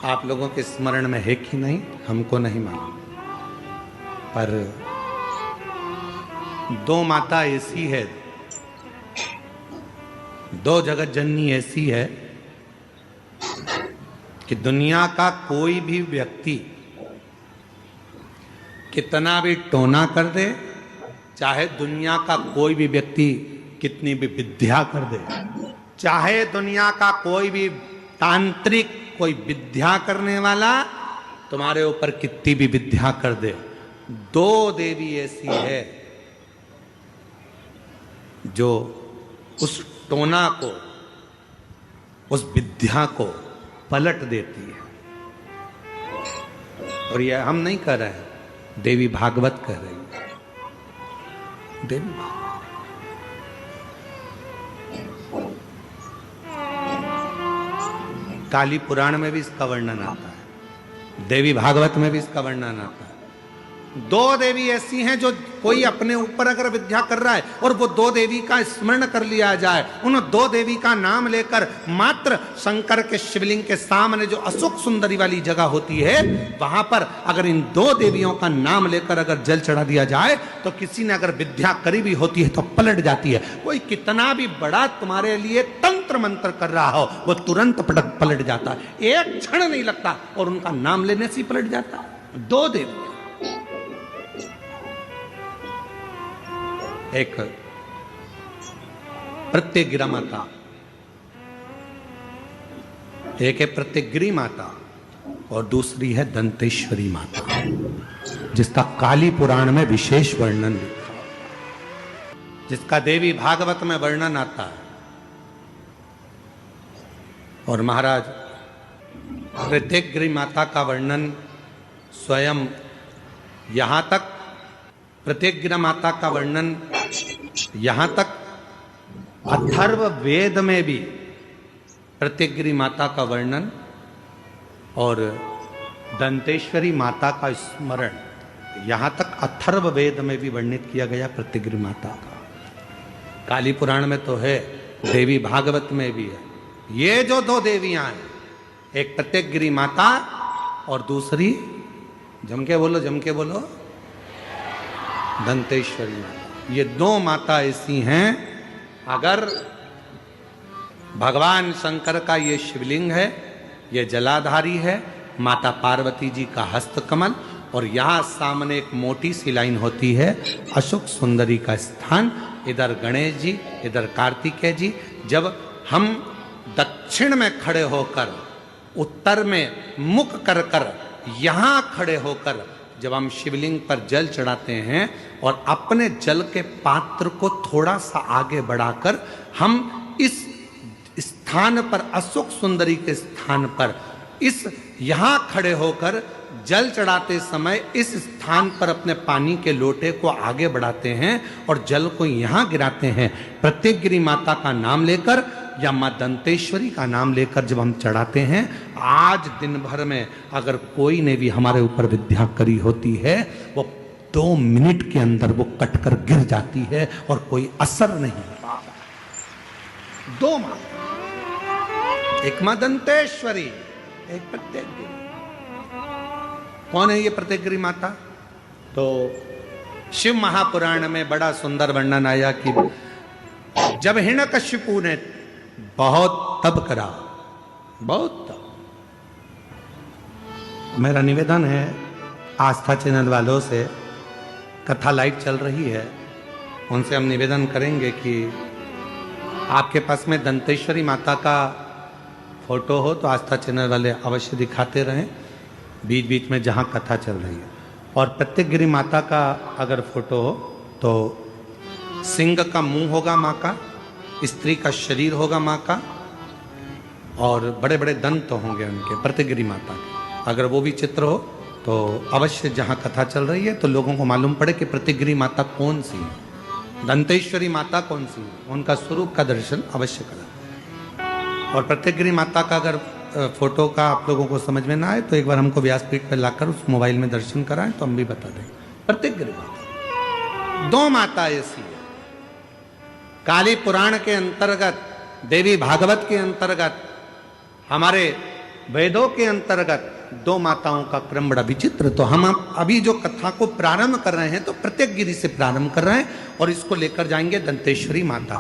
आप लोगों के स्मरण में है कि नहीं हमको नहीं मालूम, पर दो माता ऐसी है, दो जगत जननी ऐसी है कि दुनिया का कोई भी व्यक्ति कितना भी टोना कर दे, चाहे दुनिया का कोई भी व्यक्ति कितनी भी विद्या कर दे, चाहे दुनिया का कोई भी तांत्रिक कोई विद्या करने वाला तुम्हारे ऊपर कितनी भी विद्या कर दे, दो देवी ऐसी है जो उस टोना को, उस विद्या को पलट देती है। और यह हम नहीं कह रहे हैं, देवी भागवत कह रही है। देवी भागवत काली पुराण में भी इसका वर्णन आता है, देवी भागवत में भी इसका वर्णन आता है। दो देवी ऐसी हैं जो कोई अपने ऊपर अगर विद्या कर रहा है और वो दो देवी का स्मरण कर लिया जाए, उन दो देवी का नाम लेकर मात्र शंकर के शिवलिंग के सामने जो अशोक सुंदरी वाली जगह होती है, वहां पर अगर इन दो देवियों का नाम लेकर अगर जल चढ़ा दिया जाए तो किसी ने अगर विद्या करी भी होती है तो पलट जाती है। कोई कितना भी बड़ा तुम्हारे लिए तंत्र मंत्र कर रहा हो, वो तुरंत पलट जाता है, एक क्षण नहीं लगता और उनका नाम लेने से ही पलट जाता है। दो देवी, एक प्रत्यगिरा माता, एक है प्रत्यगिरी माता और दूसरी है दंतेश्वरी माता, जिसका काली पुराण में विशेष वर्णन लिखा, जिसका देवी भागवत में वर्णन आता है। और महाराज प्रत्यगिरी माता का वर्णन स्वयं यहां तक, प्रत्यगिरा माता का वर्णन यहां तक अथर्व वेद में भी प्रत्यगिरी माता का वर्णन और दंतेश्वरी माता का स्मरण यहां तक अथर्व वेद में भी वर्णित किया गया प्रत्यगिरी माता का। काली पुराण में तो है, देवी भागवत में भी है। ये जो दो देवियां हैं, एक प्रत्यगिरी माता और दूसरी, जम के बोलो, दंतेश्वरी माता। ये दो माता ऐसी हैं, अगर भगवान शंकर का ये शिवलिंग है, ये जलाधारी है, माता पार्वती जी का हस्तकमल, और यहां सामने एक मोटी सी लाइन होती है अशोक सुंदरी का स्थान, इधर गणेश जी, इधर कार्तिकेय जी। जब हम दक्षिण में खड़े होकर, उत्तर में मुख कर कर यहां खड़े होकर जब हम शिवलिंग पर जल चढ़ाते हैं और अपने जल के पात्र को थोड़ा सा आगे बढ़ाकर हम इस स्थान पर, अशोक सुंदरी के स्थान पर, इस यहां खड़े होकर जल चढ़ाते समय इस स्थान पर अपने पानी के लोटे को आगे बढ़ाते हैं और जल को यहां गिराते हैं। प्रत्यगिरी माता का नाम लेकर या मां दंतेश्वरी का नाम लेकर जब हम चढ़ाते हैं, आज दिन भर में अगर कोई ने भी हमारे ऊपर विद्या करी होती है, वो 2 मिनट के अंदर वो कटकर गिर जाती है और कोई असर नहीं होता। दो मां, एक मां दंतेश्वरी, एक प्रत्यगिरी। कौन है ये प्रत्यगिरी माता? तो शिव महापुराण में बड़ा सुंदर वर्णन आया कि जब हिरण्यकशिपु ने बहुत तप करा, बहुत तप। मेरा निवेदन है आस्था चैनल वालों से, कथा लाइव चल रही है, उनसे हम निवेदन करेंगे कि आपके पास में दंतेश्वरी माता का फोटो हो तो आस्था चैनल वाले अवश्य दिखाते रहें बीच बीच में जहाँ कथा चल रही है। और प्रत्यगिरी माता का अगर फोटो हो तो सिंह का मुंह होगा माँ का, स्त्री का शरीर होगा माँ का, और बड़े बड़े दंत होंगे उनके, प्रत्यगिरी माता के। अगर वो भी चित्र हो तो अवश्य जहाँ कथा चल रही है तो लोगों को मालूम पड़े कि प्रत्यगिरी माता कौन सी है, दंतेश्वरी माता कौन सी है, उनका स्वरूप का दर्शन अवश्य करें। और प्रत्यगिरी माता का अगर फोटो का आप लोगों को समझ में ना आए तो एक बार हमको व्यासपीठ पर लाकर उस मोबाइल में दर्शन कराएं तो हम भी बता दें। प्रत्यगिरी माता, दो माता ऐसी है। काली पुराण के अंतर्गत, देवी भागवत के अंतर्गत हमारे वेदों के अंतर्गत दो माताओं का क्रम बड़ा विचित्र। तो हम अभी जो कथा को प्रारंभ कर रहे हैं तो प्रत्येक गिरी से प्रारंभ कर रहे हैं और इसको लेकर जाएंगे दंतेश्वरी माता।